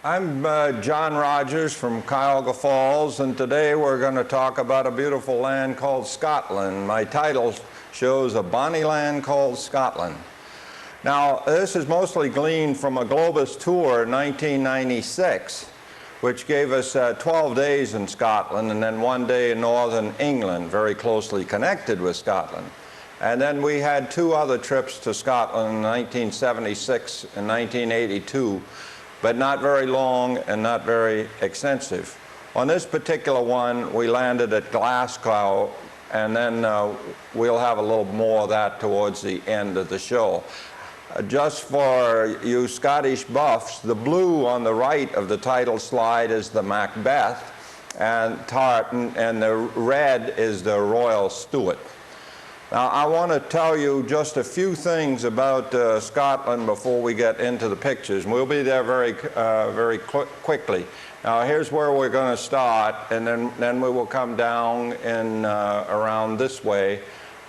I'm John Rodgers from Cuyahoga Falls, and today we're going to talk about a beautiful land called Scotland. My title shows A Bonny Land Called Scotland. Now, this is mostly gleaned from a Globus tour in 1996, which gave us 12 days in Scotland and then 1 day in northern England, very closely connected with Scotland. And then we had 2 other trips to Scotland in 1976 and 1982, but not very long and not very extensive. On this particular one, we landed at Glasgow, and then we'll have a little more of that towards the end of the show. Just for you Scottish buffs, the blue on the right of the title slide is the Macbeth and tartan, and the red is the Royal Stuart. Now, I want to tell you just a few things about Scotland before we get into the pictures. We'll be there very quickly. Now, here's where we're going to start, and then we will come down in around this way,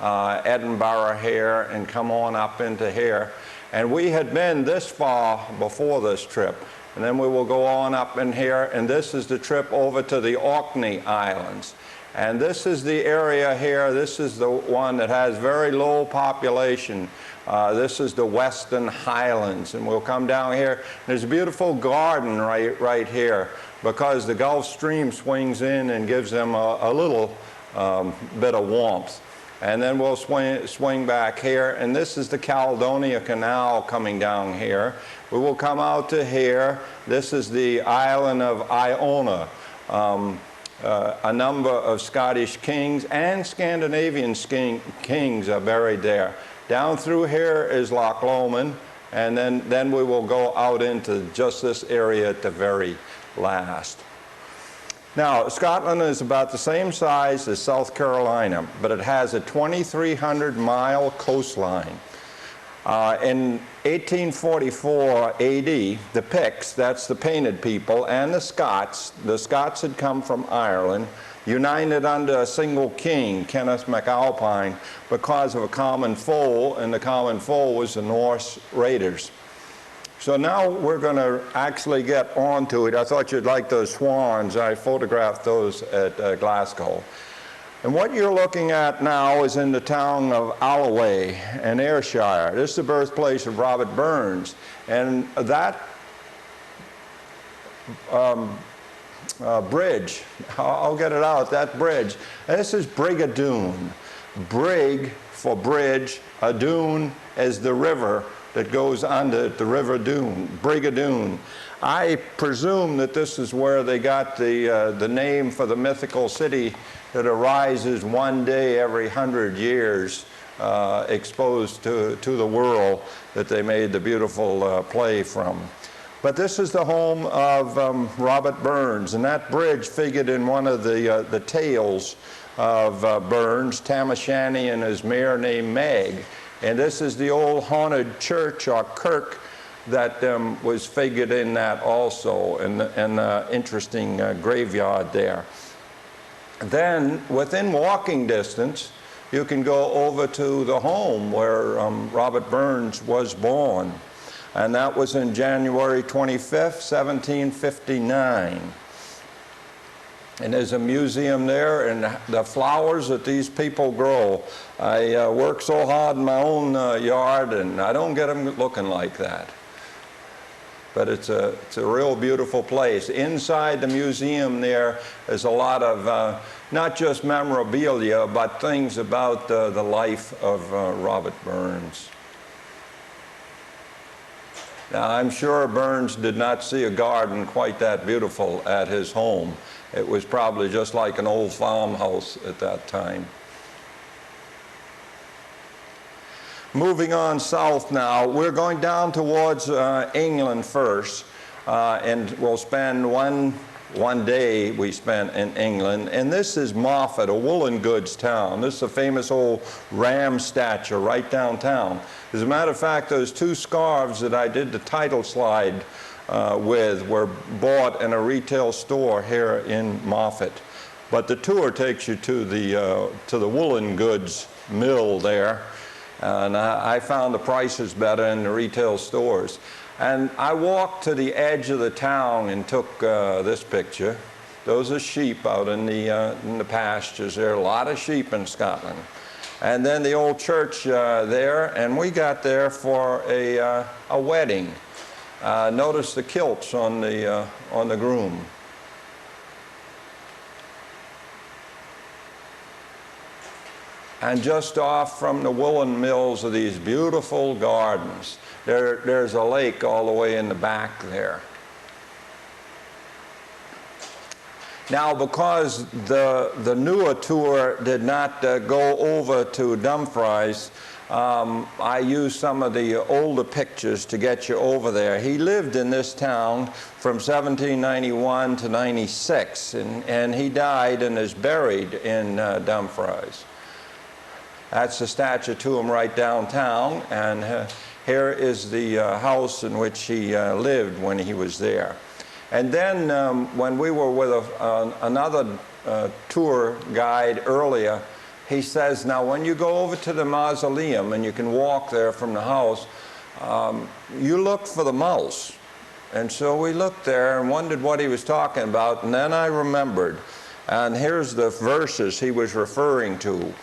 Edinburgh here, and come on up into here. And we had been this far before this trip, and then we will go on up in here, and this is the trip over to the Orkney Islands. And this is the area here. This is the one that has very low population. This is the Western Highlands, and we'll come down here. There's a beautiful garden right here because the Gulf Stream swings in and gives them a little bit of warmth. And then we'll swing back here, and this is the Caledonia Canal coming down here. We will come out to here. This is the island of Iona. A number of Scottish kings and Scandinavian kings are buried there. Down through here is Loch Lomond, and then we will go out into just this area at the very last. Now, Scotland is about the same size as South Carolina, but it has a 2,300-mile coastline. In 1844 AD, the Picts, that's the painted people, and the Scots had come from Ireland, united under a single king, Kenneth MacAlpine, because of a common foe, and the common foe was the Norse raiders. So now we're going to actually get on to it. I thought you'd like those swans. I photographed those at Glasgow. And what you're looking at now is in the town of Alloway in Ayrshire. This is the birthplace of Robert Burns. And that bridge, I'll get it out, that bridge, this is Brigadoon. Brig for bridge, a dune is the river that goes under the River Doon, Brigadoon. I presume that this is where they got the name for the mythical city that arises one day every 100 years, exposed to the world, that they made the beautiful play from. But this is the home of Robert Burns, and that bridge figured in one of the tales of Burns, Tam O'Shanter and his mare named Meg. And this is the old haunted church or kirk that was figured in that also, and interesting graveyard there. Then, within walking distance, you can go over to the home where Robert Burns was born. And that was in January 25th, 1759. And there's a museum there, and the flowers that these people grow. I work so hard in my own yard, and I don't get them looking like that. But it's a real beautiful place. Inside the museum there is a lot of not just memorabilia, but things about the life of Robert Burns. Now, I'm sure Burns did not see a garden quite that beautiful at his home. It was probably just like an old farmhouse at that time. Moving on south now, we're going down towards England first, and we'll spend one day we spent in England, and this is Moffat, a woolen goods town. This is a famous old ram statue right downtown. As a matter of fact, those 2 scarves that I did the title slide with were bought in a retail store here in Moffat. But the tour takes you to the woolen goods mill there, and I found the prices better in the retail stores. And I walked to the edge of the town and took this picture. Those are sheep out in the pastures. There are a lot of sheep in Scotland. And then the old church there, and we got there for a wedding. Notice the kilts on the groom. And just off from the woolen mills are these beautiful gardens. There's a lake all the way in the back there. Now, because the newer tour did not go over to Dumfries, I used some of the older pictures to get you over there. He lived in this town from 1791 to 96, and he died and is buried in Dumfries. That's the statue to him right downtown, and here is the house in which he lived when he was there. And then when we were with another tour guide earlier, he says, now when you go over to the mausoleum, and you can walk there from the house, you look for the mouse. And so we looked there and wondered what he was talking about, and then I remembered. And here's the verses he was referring to.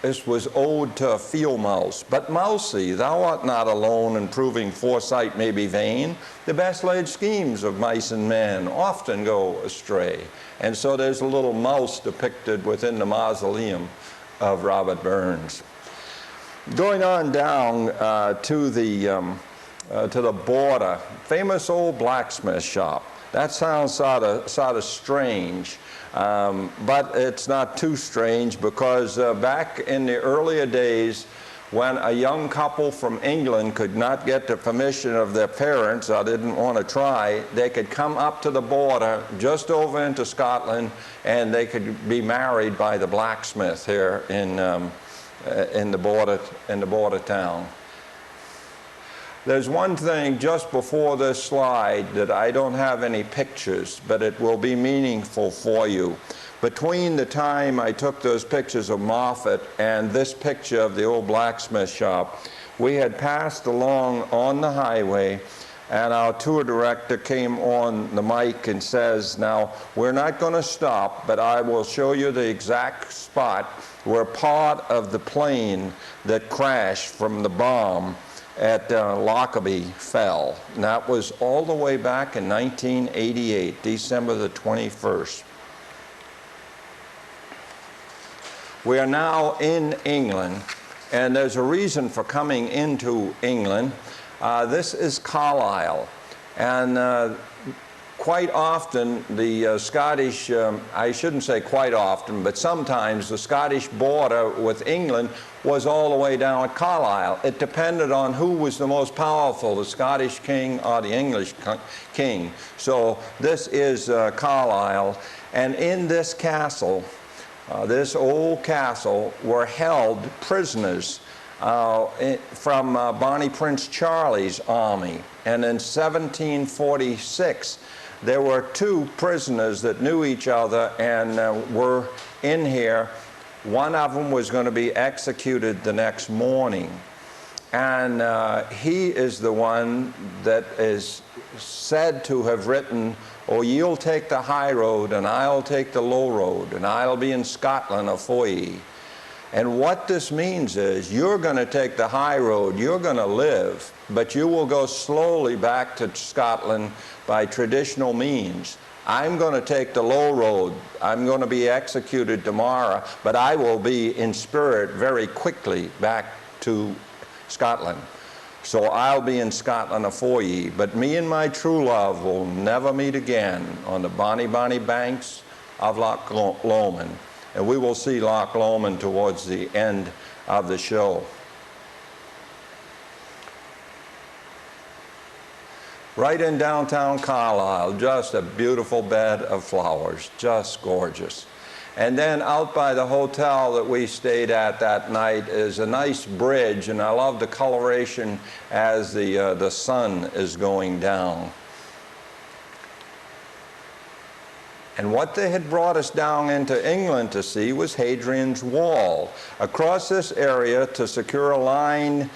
This was ode to a field mouse. But mousie, thou art not alone, and proving foresight may be vain. The best laid schemes of mice and men often go astray. And so there's a little mouse depicted within the mausoleum of Robert Burns. Going on down to the border, famous old blacksmith shop. That sounds sort of strange. But it's not too strange, because back in the earlier days, when a young couple from England could not get the permission of their parents or didn't want to try, they could come up to the border just over into Scotland, and they could be married by the blacksmith here in the border town. There's one thing just before this slide that I don't have any pictures, but it will be meaningful for you. Between the time I took those pictures of Moffat and this picture of the old blacksmith shop, we had passed along on the highway, and our tour director came on the mic and says, now, we're not going to stop, but I will show you the exact spot where part of the plane that crashed from the bomb at Lockerbie fell. And that was all the way back in 1988, December the 21st. We are now in England, and there's a reason for coming into England. This is Carlisle, and quite often the Scottish, I shouldn't say quite often, but sometimes the Scottish border with England was all the way down at Carlisle. It depended on who was the most powerful, the Scottish king or the English king. So this is Carlisle, and in this castle, this old castle, were held prisoners from Bonnie Prince Charlie's army. And in 1746, there were two prisoners that knew each other and were in here. One of them was going to be executed the next morning. And he is the one that is said to have written, "Oh, you'll take the high road, and I'll take the low road, and I'll be in Scotland afore ye." And what this means is, you're going to take the high road, you're going to live, but you will go slowly back to Scotland by traditional means. I'm going to take the low road. I'm going to be executed tomorrow, but I will be in spirit very quickly back to Scotland. So I'll be in Scotland afore ye, but me and my true love will never meet again on the bonny, bonny banks of Loch Lomond. And we will see Loch Lomond towards the end of the show. Right in downtown Carlisle, just a beautiful bed of flowers, just gorgeous. And then out by the hotel that we stayed at that night is a nice bridge, and I love the coloration as the sun is going down. And what they had brought us down into England to see was Hadrian's Wall. Across this area, to secure a line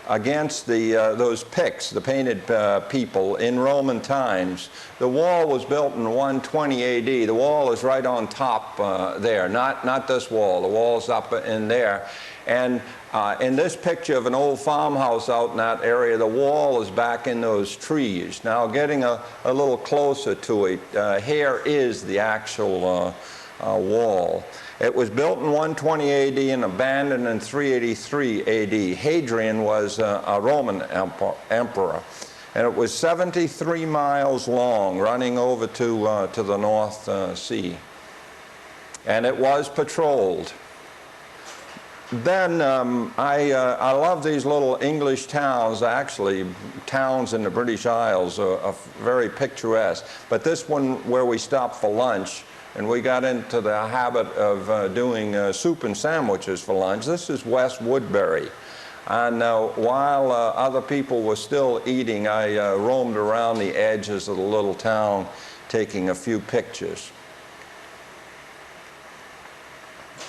against those Picts, the painted people in Roman times. The wall was built in 120 AD. The wall is right on top there, not this wall. The wall's up in there. And in this picture of an old farmhouse out in that area, the wall is back in those trees. Now, getting a little closer to it, here is the actual wall. It was built in 120 AD and abandoned in 383 AD. Hadrian was a Roman emperor. And it was 73 miles long, running over to the North Sea. And it was patrolled. Then I love these little English towns. Actually, towns in the British Isles are very picturesque. But this one where we stopped for lunch, and we got into the habit of doing soup and sandwiches for lunch. This is West Woodbury. And while other people were still eating, I roamed around the edges of the little town taking a few pictures.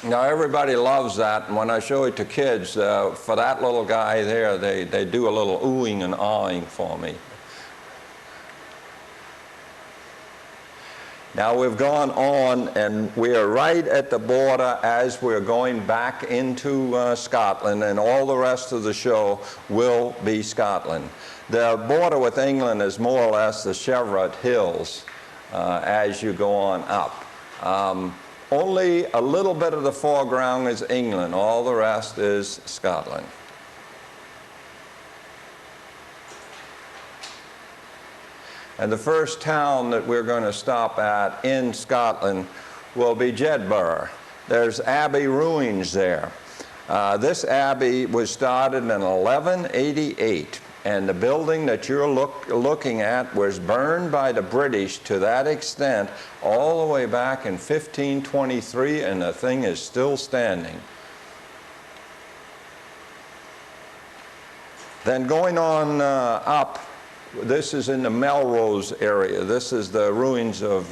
Now, everybody loves that, and when I show it to kids, for that little guy there, they do a little oohing and aahing for me. Now, we've gone on, and we're right at the border as we're going back into Scotland, and all the rest of the show will be Scotland. The border with England is more or less the Cheviot Hills as you go on up. Only a little bit of the foreground is England. All the rest is Scotland. And the first town that we're going to stop at in Scotland will be Jedburgh. There's Abbey ruins there. This abbey was started in 1188. And the building that you're looking at was burned by the British to that extent all the way back in 1523, and the thing is still standing. Then going on up, this is in the Melrose area. This is the ruins of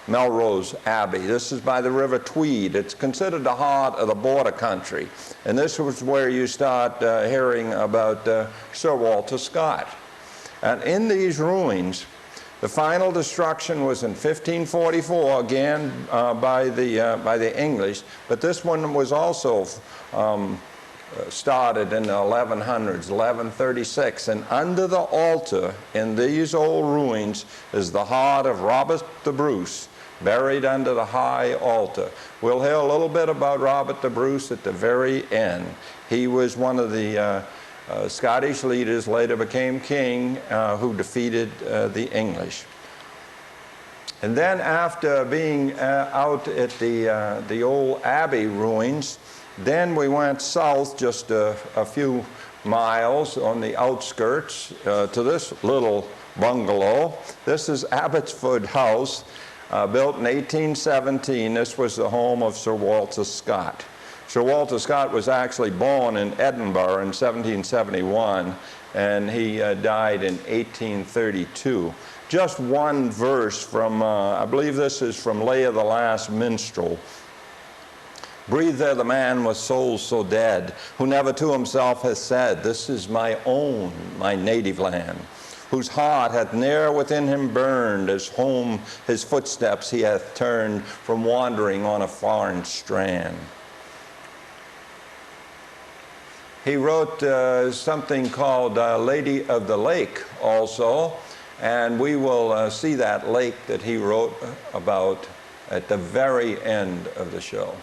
Melrose Abbey. This is by the River Tweed. It's considered the heart of the border country. And this was where you start hearing about Sir Walter Scott. And in these ruins, the final destruction was in 1544, again by the English. But this one was also started in the 1100s, 1136, and under the altar in these old ruins is the heart of Robert the Bruce, buried under the high altar. We'll hear a little bit about Robert the Bruce at the very end. He was one of the Scottish leaders, later became king, who defeated the English. And then after being out at the old Abbey ruins, then we went south just a few miles on the outskirts to this little bungalow. This is Abbotsford House, built in 1817. This was the home of Sir Walter Scott. Sir Walter Scott was actually born in Edinburgh in 1771, and he died in 1832. Just one verse from, I believe this is from Leah the Last Minstrel. Breathe there the man with soul so dead, who never to himself hath said, this is my own, my native land, whose heart hath ne'er within him burned, as home his footsteps he hath turned from wandering on a foreign strand. He wrote something called Lady of the Lake also, and we will see that lake that he wrote about at the very end of the show.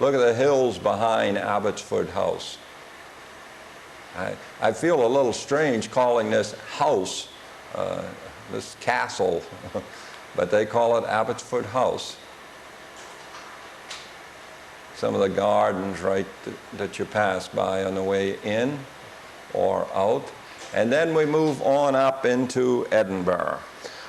Look at the hills behind Abbotsford House. I feel a little strange calling this house, this castle, but they call it Abbotsford House. Some of the gardens right that you pass by on the way in or out. And then we move on up into Edinburgh.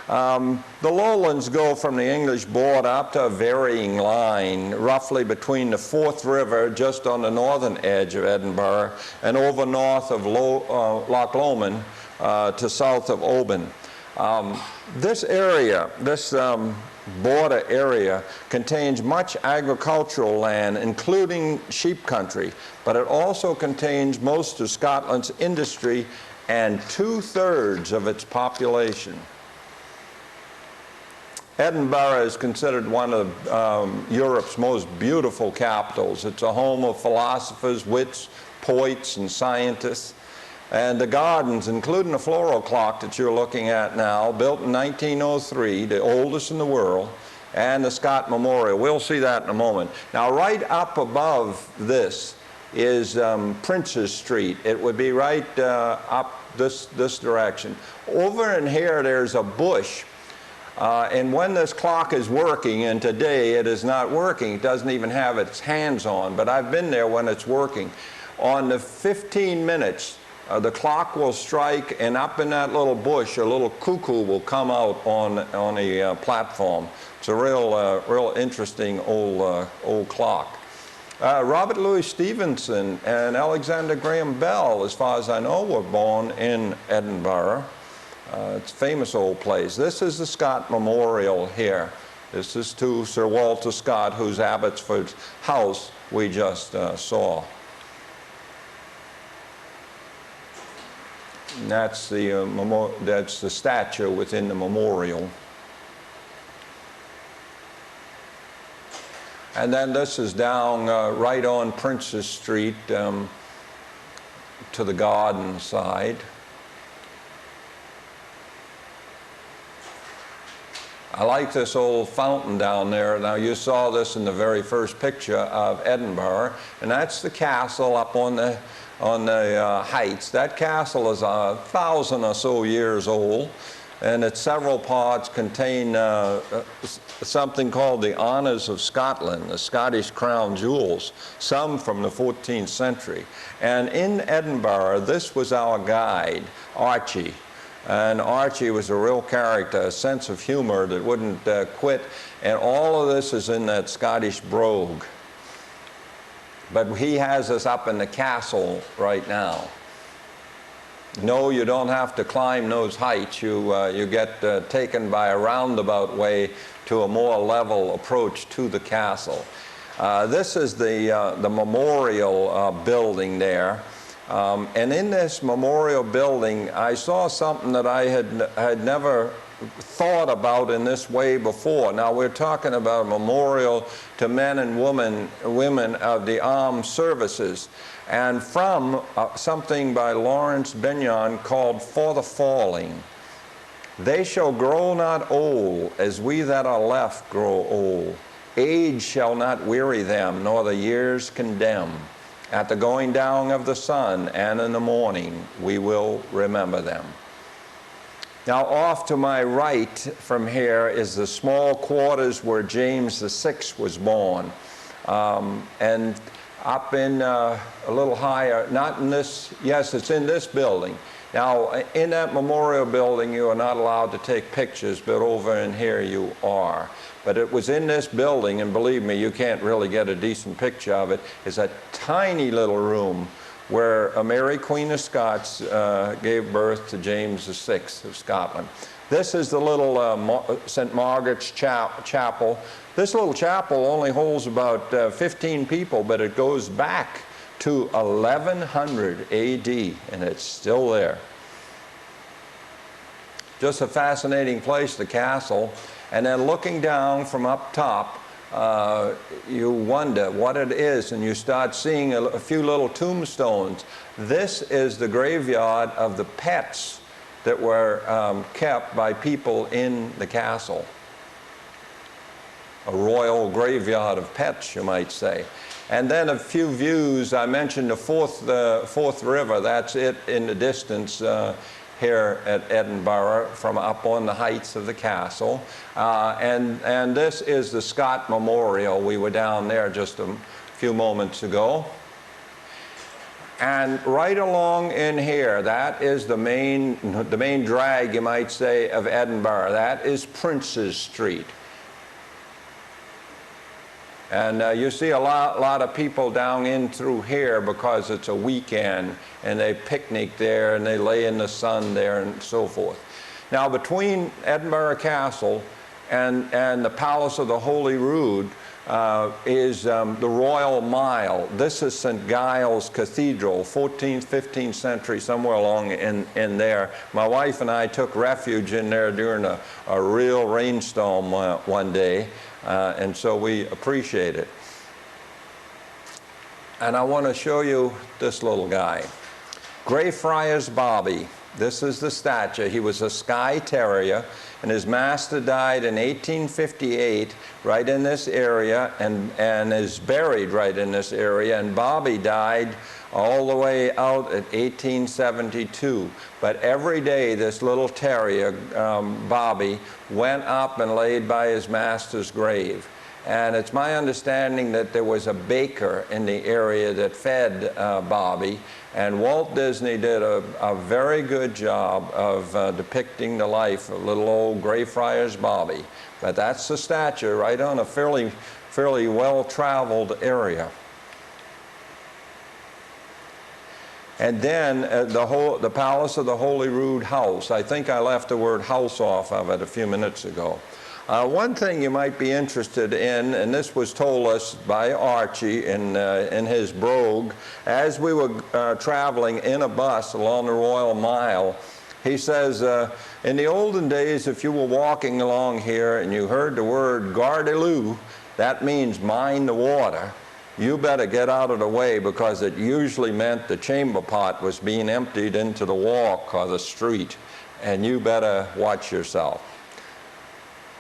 The lowlands go from the English border up to a varying line, roughly between the Forth River, just on the northern edge of Edinburgh, and over north of Loch Lomond to south of Oban. This area, this border area contains much agricultural land, including sheep country, but it also contains most of Scotland's industry and 2/3 of its population. Edinburgh is considered one of Europe's most beautiful capitals. It's a home of philosophers, wits, poets, and scientists. And the gardens, including the floral clock that you're looking at now, built in 1903, the oldest in the world, and the Scott Memorial. We'll see that in a moment. Now, right up above this is Princes Street. It would be right up this direction. Over in here, there's a bush. And when this clock is working, and today it is not working, it doesn't even have its hands on, but I've been there when it's working. On the 15 minutes, the clock will strike, and up in that little bush, a little cuckoo will come out on a platform. It's a real interesting old clock. Robert Louis Stevenson and Alexander Graham Bell, as far as I know, were born in Edinburgh. It's a famous old place. This is the Scott Memorial here. This is to Sir Walter Scott, whose Abbotsford house we just saw. And that's the statue within the memorial. And then this is down right on Princes Street to the garden side. I like this old fountain down there. Now, you saw this in the very first picture of Edinburgh, and that's the castle up on the heights. That castle is 1,000 or so years old, and its several parts contain something called the Honours of Scotland, the Scottish crown jewels, some from the 14th century. And in Edinburgh, this was our guide, Archie. And Archie was a real character, a sense of humor that wouldn't quit. And all of this is in that Scottish brogue. But he has us up in the castle right now. No, you don't have to climb those heights. You get taken by a roundabout way to a more level approach to the castle. This is the memorial building there. And in this memorial building, I saw something that I had never thought about in this way before. Now, we're talking about a memorial to men and women of the armed services, and from something by Lawrence Benyon called For the Falling. They shall grow not old, as we that are left grow old. Age shall not weary them, nor the years condemn. At the going down of the sun and in the morning, we will remember them. Now, off to my right from here is the small quarters where James VI was born. And up in a little higher, not in this, yes, it's in this building. Now, in that memorial building, you are not allowed to take pictures, but over in here you are. But it was in this building, and believe me, you can't really get a decent picture of it. It's a tiny little room where Mary, Queen of Scots, gave birth to James VI of Scotland. This is the little St. Margaret's Chapel. This little chapel only holds about 15 people, but it goes back to 1100 AD, and it's still there. Just a fascinating place, the castle. And then looking down from up top, you wonder what it is, and you start seeing a few little tombstones. This is the graveyard of the pets that were kept by people in the castle. A royal graveyard of pets, you might say. And then a few views. I mentioned the Forth River. That's it in the distance here at Edinburgh from up on the heights of the castle. And this is the Scott Memorial. We were down there just a few moments ago. And right along in here, that is the main drag, you might say, of Edinburgh. That is Princes Street. And you see a lot of people down in through here because it's a weekend, and they picnic there and they lay in the sun there and so forth. Now, between Edinburgh Castle and the Palace of the Holy Rood is the Royal Mile. This is St. Giles Cathedral, 14th, 15th century, somewhere along in there. My wife and I took refuge in there during a real rainstorm one day, and so we appreciate it. And I want to show you this little guy, Greyfriars Bobby. This is the statue. He was a Skye Terrier, and his master died in 1858 right in this area, and is buried right in this area. And Bobby died all the way out at 1872. But every day this little terrier, Bobby, went up and laid by his master's grave. And it's my understanding that there was a baker in the area that fed Bobby, and Walt Disney did a very good job of depicting the life of little old Greyfriars Bobby. But that's the statue right on a fairly well-traveled area. And then the Palace of the Holy Rood House. I think I left the word house off of it a few minutes ago. One thing you might be interested in, and this was told us by Archie in his brogue, as we were traveling in a bus along the Royal Mile, he says, in the olden days, if you were walking along here and you heard the word Gardyloo, that means mind the water, you better get out of the way, because it usually meant the chamber pot was being emptied into the walk or the street, and you better watch yourself.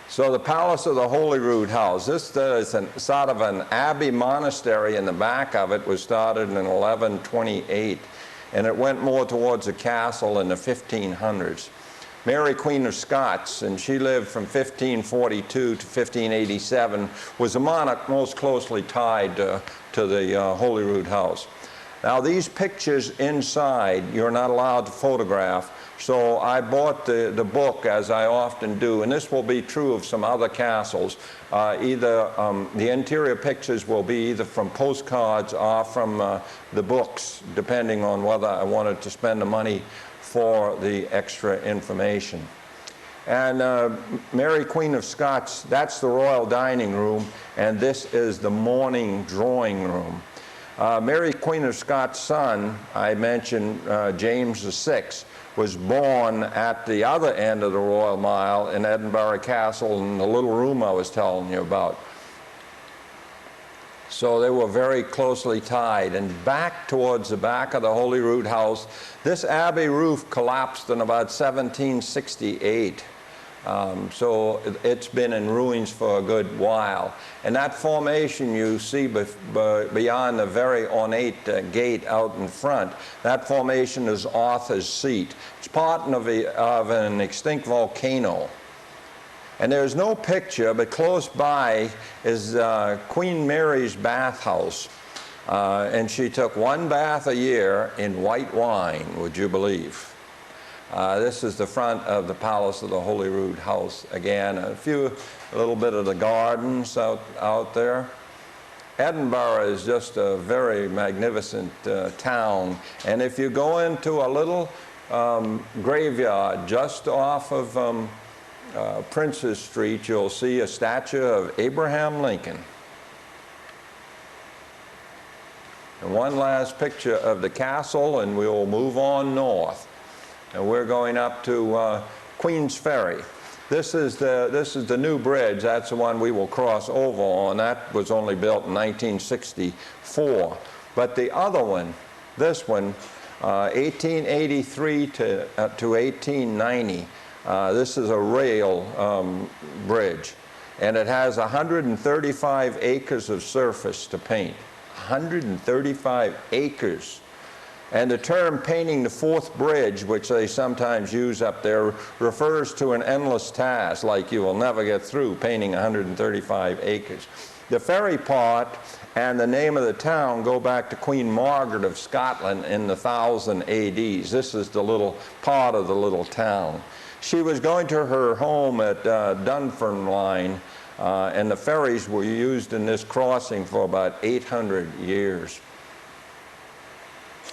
So the Palace of the Holy Rood House, this is sort of an abbey monastery in the back of it, was started in 1128, and it went more towards a castle in the 1500s. Mary Queen of Scots, and she lived from 1542 to 1587, was a monarch most closely tied to the Holy Rood House. Now these pictures inside, you're not allowed to photograph, so I bought the book, as I often do, and this will be true of some other castles. The interior pictures will be either from postcards or from the books, depending on whether I wanted to spend the money for the extra information. And Mary Queen of Scots, that's the royal dining room, and this is the morning drawing room. Mary Queen of Scots' son, I mentioned James VI, was born at the other end of the Royal Mile in Edinburgh Castle, in the little room I was telling you about. So they were very closely tied. And back towards the back of the Holy Rood House, this abbey roof collapsed in about 1768. So it's been in ruins for a good while. And that formation you see beyond the very ornate gate out in front, that formation is Arthur's Seat. It's part of an extinct volcano. And there's no picture, but close by is Queen Mary's bathhouse. And she took one bath a year in white wine, would you believe? This is the front of the Palace of the Holy Rood House. Again, a little bit of the gardens out there. Edinburgh is just a very magnificent town. And if you go into a little graveyard just off of Princes Street, you'll see a statue of Abraham Lincoln. And one last picture of the castle, and we'll move on north. And we're going up to Queens Ferry. This is the new bridge. That's the one we will cross over on. That was only built in 1964. But the other one, this one, 1883 to 1890, this is a rail bridge. And it has 135 acres of surface to paint. 135 acres. And the term painting the fourth bridge, which they sometimes use up there, refers to an endless task, like you will never get through painting 135 acres. The ferry part and the name of the town go back to Queen Margaret of Scotland in the 1000 ADs. This is the little part of the little town. She was going to her home at Dunfermline, and the ferries were used in this crossing for about 800 years.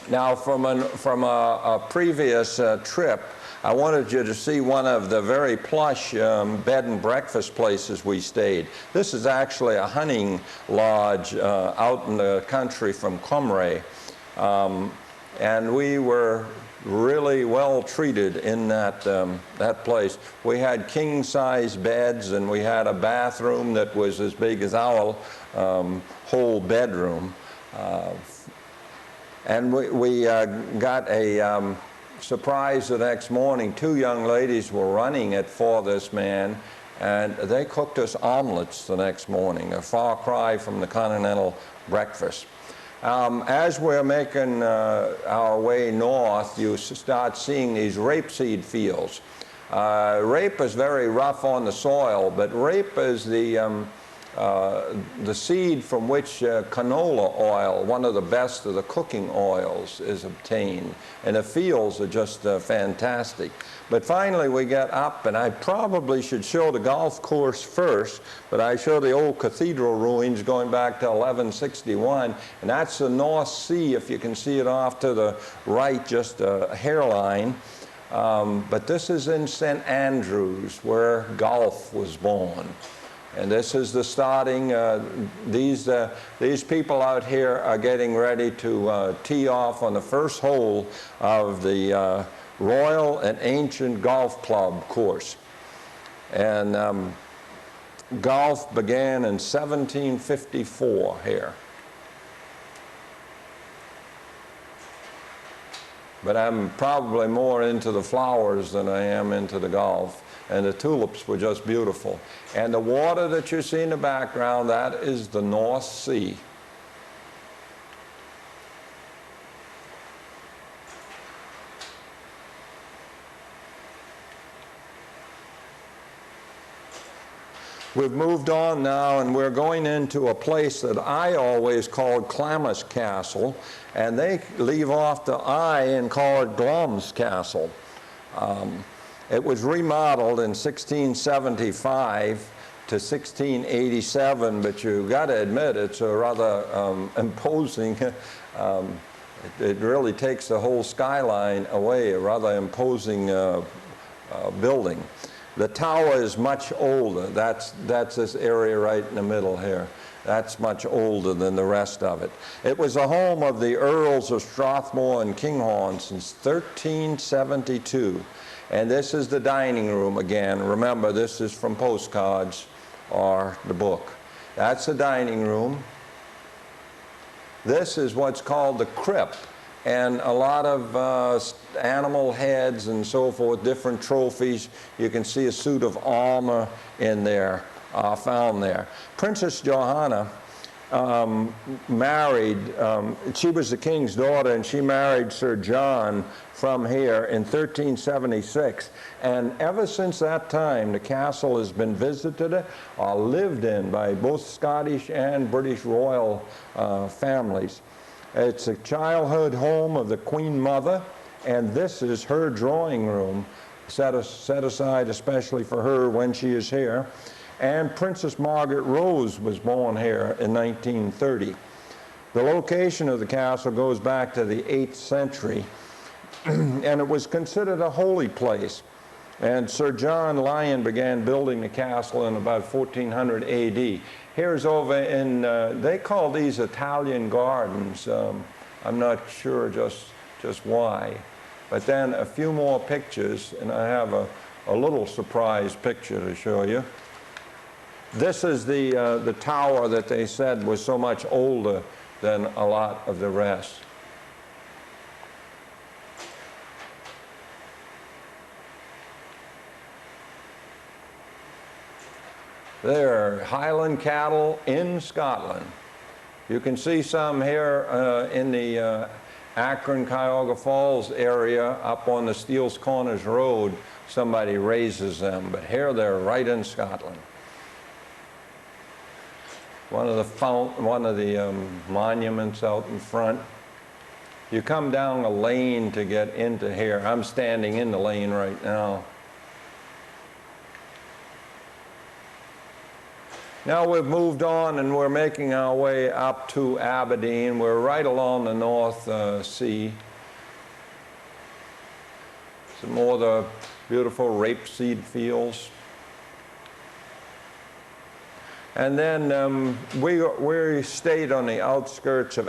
Now, from a previous trip, I wanted you to see one of the very plush bed and breakfast places we stayed. This is actually a hunting lodge out in the country from Cumray. And we were really well treated in that, that place. We had king-size beds, and we had a bathroom that was as big as our whole bedroom. And we got a surprise the next morning. Two young ladies were running it for this man, and they cooked us omelets the next morning, a far cry from the continental breakfast. As we're making our way north, you start seeing these rapeseed fields. Rape is very rough on the soil, but rape is the seed from which canola oil, one of the best of the cooking oils, is obtained. And the fields are just fantastic. But finally we get up, and I probably should show the golf course first, but I show the old cathedral ruins going back to 1161, and that's the North Sea, if you can see it off to the right, just a hairline. But this is in St. Andrews, where golf was born. And this is the starting. These people out here are getting ready to tee off on the first hole of the Royal and Ancient Golf Club course. And golf began in 1754 here. But I'm probably more into the flowers than I am into the golf. And the tulips were just beautiful. And the water that you see in the background, that is the North Sea. We've moved on now, and we're going into a place that I always called Clammis Castle, and they leave off the I and call it Glum's Castle. It was remodeled in 1675 to 1687, but you got to admit it's a rather imposing, it really takes the whole skyline away, a rather imposing building. The tower is much older. That's this area right in the middle here. That's much older than the rest of it. It was the home of the Earls of Strathmore and Kinghorn since 1372. And this is the dining room again. Remember, this is from postcards or the book. That's the dining room. This is what's called the crypt. And a lot of animal heads and so forth, different trophies. You can see a suit of armor in there, found there. Princess Johanna married, she was the king's daughter, and she married Sir John from here in 1376. And ever since that time, the castle has been visited or lived in by both Scottish and British royal families. It's a childhood home of the Queen Mother, and this is her drawing room, set aside especially for her when she is here. And Princess Margaret Rose was born here in 1930. The location of the castle goes back to the 8th century, and it was considered a holy place. And Sir John Lyon began building the castle in about 1400 AD. Here's over in, they call these Italian gardens. I'm not sure just why. But then a few more pictures, and I have a little surprise picture to show you. This is the tower that they said was so much older than a lot of the rest. There, Highland cattle in Scotland. You can see some here in the Akron, Cuyahoga Falls area up on the Steele's Corners Road. Somebody raises them, but here they're right in Scotland. One of the monuments out in front. You come down a lane to get into here. I'm standing in the lane right now. Now we've moved on and we're making our way up to Aberdeen. We're right along the North Sea. Some more of the beautiful rapeseed fields. And then we stayed on the outskirts of